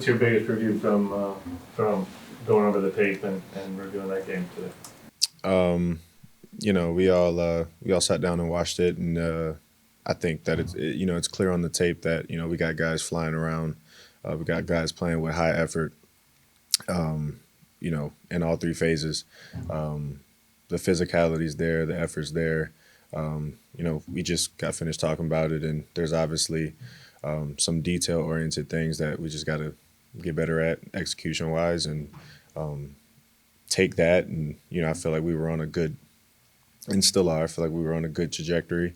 what's your biggest review from going over the tape and reviewing that game today? We all sat down and watched it, and I think that it's clear on the tape that we got guys flying around, we got guys playing with high effort, in all three phases. The physicality's there, the effort's there. We just got finished talking about it, and there's obviously some detail-oriented things that we just got to get better at execution-wise, and take that. And I feel like we were on a good, and still are. I feel like we were on a good trajectory,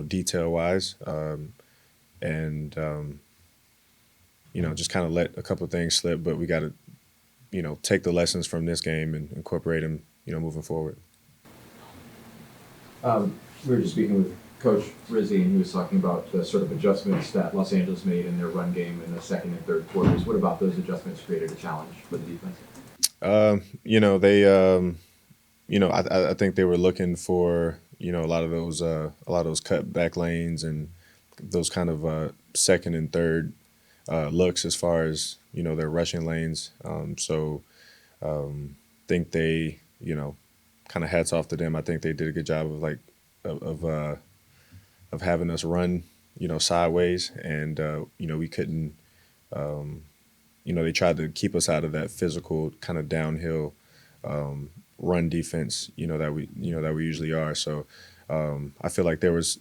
detail-wise, and just kind of let a couple of things slip. But we got to, take the lessons from this game and incorporate them, moving forward. We were just speaking with Coach Rizzi, and he was talking about the sort of adjustments that Los Angeles made in their run game in the second and third quarters. What about those adjustments created a challenge for the defense? I think they were looking for a lot of those cut back lanes and those kind of second and third looks as far as their rushing lanes. Think they kind of hats off to them. I think they did a good job of of having us run sideways, and we couldn't. They tried to keep us out of that physical kind of downhill run defense, that we usually are. So I feel like there was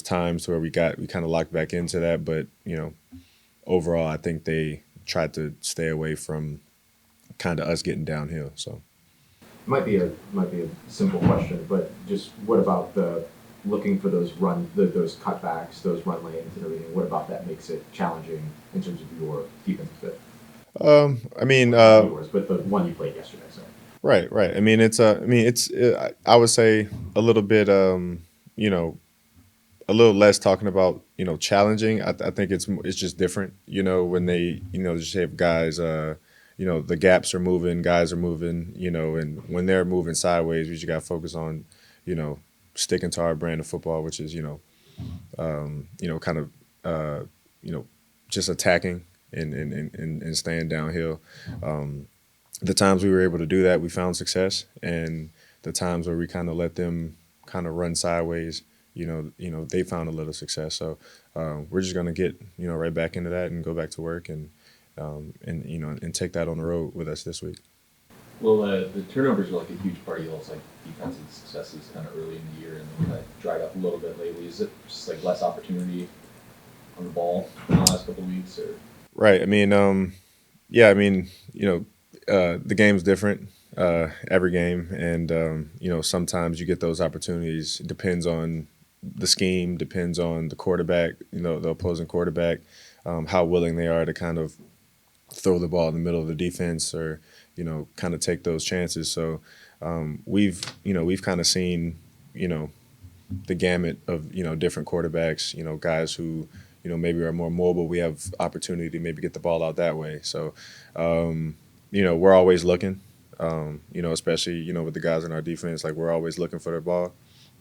times where we kind of locked back into that, but overall I think they tried to stay away from kind of us getting downhill. So Might be a simple question, but just what about the looking for those cutbacks, those run lanes and everything? What about that makes it challenging in terms of your defensive fit? I mean, Not yours, but the one you played yesterday. So right. I would say a little bit, a little less talking about challenging. I think it's just different. When they just have guys. The gaps are moving, guys are moving. And when they're moving sideways, we just got to focus on sticking to our brand of football, which is kind of just attacking and staying downhill. The times we were able to do that, we found success, and the times where we kind of let them kind of run sideways, they found a little success. So we're just gonna get right back into that and go back to work, and take that on the road with us this week. Well, the turnovers are like a huge part of y'all's like defensive successes kind of early in the year, and then kind of dried up a little bit lately. Is it just like less opportunity on the ball in the last couple of weeks, or? Right. Yeah. The game's different every game, and sometimes you get those opportunities. It depends on the scheme, depends on the quarterback, the opposing quarterback, how willing they are to kind of throw the ball in the middle of the defense, or kind of take those chances. So we've kind of seen the gamut of different quarterbacks, guys who maybe are more mobile. We have opportunity to maybe get the ball out that way. So we're always looking, especially with the guys in our defense. Like, we're always looking for their ball,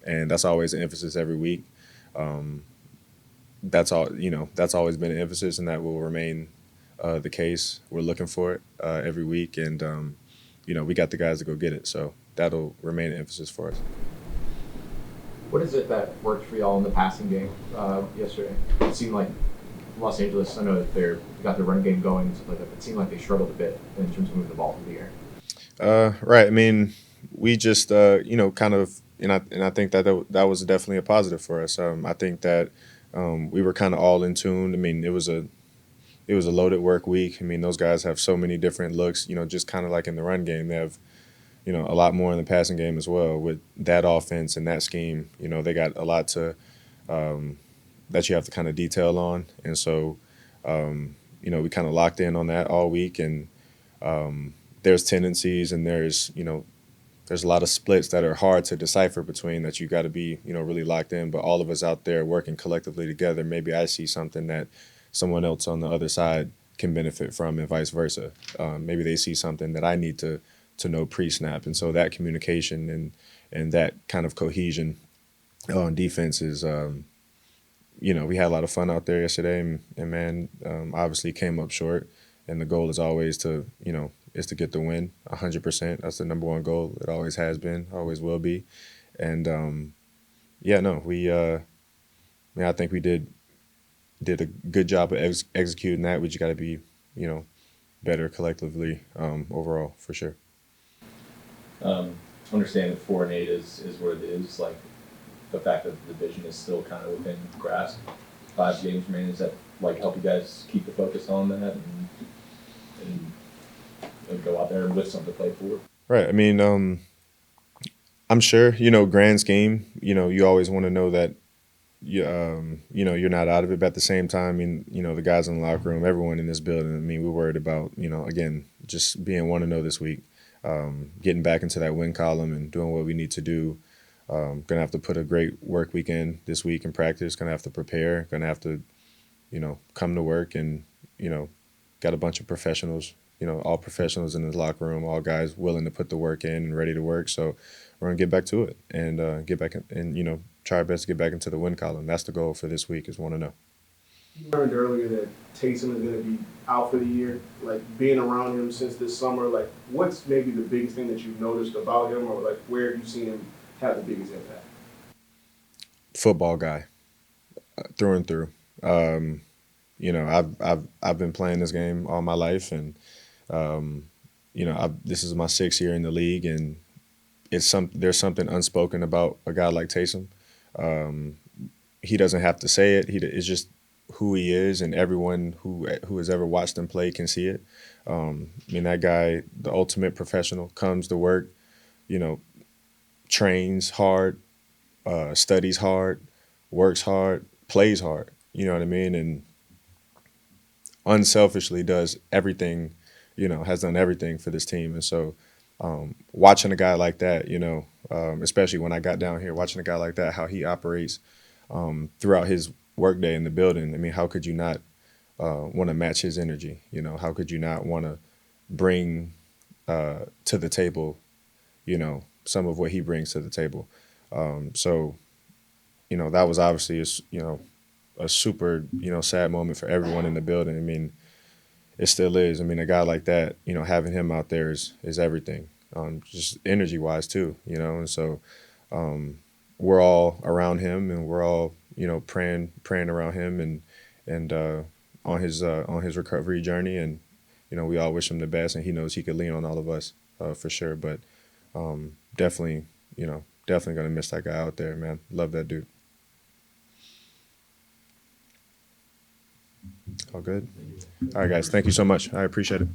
and that's always an emphasis every week. That's always been an emphasis, and that will remain the case. We're looking for it every week, and we got the guys to go get it. So that'll remain an emphasis for us. what is it that worked for y'all in the passing game yesterday? It seemed like Los Angeles. I know that they got their run game going and stuff like that. But it seemed like they struggled a bit in terms of moving the ball through the air. Right. We just kind of, and I think that was definitely a positive for us. I think that we were kind of all in tune. It was a loaded work week. Those guys have so many different looks. Just kind of like in the run game, they have a lot more in the passing game as well. With that offense and that scheme, they got a lot to that you have to kind of detail on. And so, we kind of locked in on that all week. And there's tendencies, and there's a lot of splits that are hard to decipher between, that you got to be really locked in. But all of us out there working collectively together, maybe I see something that someone else on the other side can benefit from, and vice versa. Maybe they see something that I need to know pre-snap. And so that communication and that kind of cohesion on defense is, we had a lot of fun out there yesterday, and man, obviously came up short. and the goal is always to, is to get the win 100%. That's the number one goal. It always has been, always will be. And yeah, no, I think we did a good job of executing that. We just got to be, better collectively overall for sure. Understand that 4-8 is what it is. Like the fact that the division is still kind of within grasp. 5 games remaining. Does that like help you guys keep the focus on that and go out there with something to play for? Right. I mean, I'm sure, grand scheme, you always want to know that you're not out of it. But at the same time, I mean, the guys in the locker room, everyone in this building, I mean, we're worried about, again, just being 1-0 this week, getting back into that win column and doing what we need to do. Gonna have to put a great work week in this week in practice. Gonna have to prepare. Gonna have to, come to work and, got a bunch of professionals, all professionals in the locker room, all guys willing to put the work in and ready to work. So we're gonna get back to it and get back and try our best to get back into the win column. That's the goal for this week is 1-0. You learned earlier that Taysom is going to be out for the year. Like being around him since this summer, like what's maybe the biggest thing that you've noticed about him, or like where have you seen him have the biggest impact? Football guy, through and through. I've been playing this game all my life, and this is my 6th year in the league, and there's something unspoken about a guy like Taysom. He doesn't have to say it. It's just who he is, and everyone who has ever watched him play can see it. That guy, the ultimate professional, comes to work, trains hard, studies hard, works hard, plays hard. You know what I mean? And unselfishly does everything, has done everything for this team. And so watching a guy like that, especially when I got down here, watching a guy like that, how he operates throughout his workday in the building. I mean, how could you not want to match his energy? How could you not want to bring to the table, some of what he brings to the table? So, that was obviously, a super, sad moment for everyone in the building. I mean, it still is. I mean, a guy like that, having him out there is everything, just energy-wise too, And so we're all around him, and we're all, praying around him and on his recovery journey. And, we all wish him the best, and he knows he could lean on all of us for sure. But definitely gonna miss that guy out there, man. Love that dude. All good. All right, guys. Thank you so much. I appreciate it.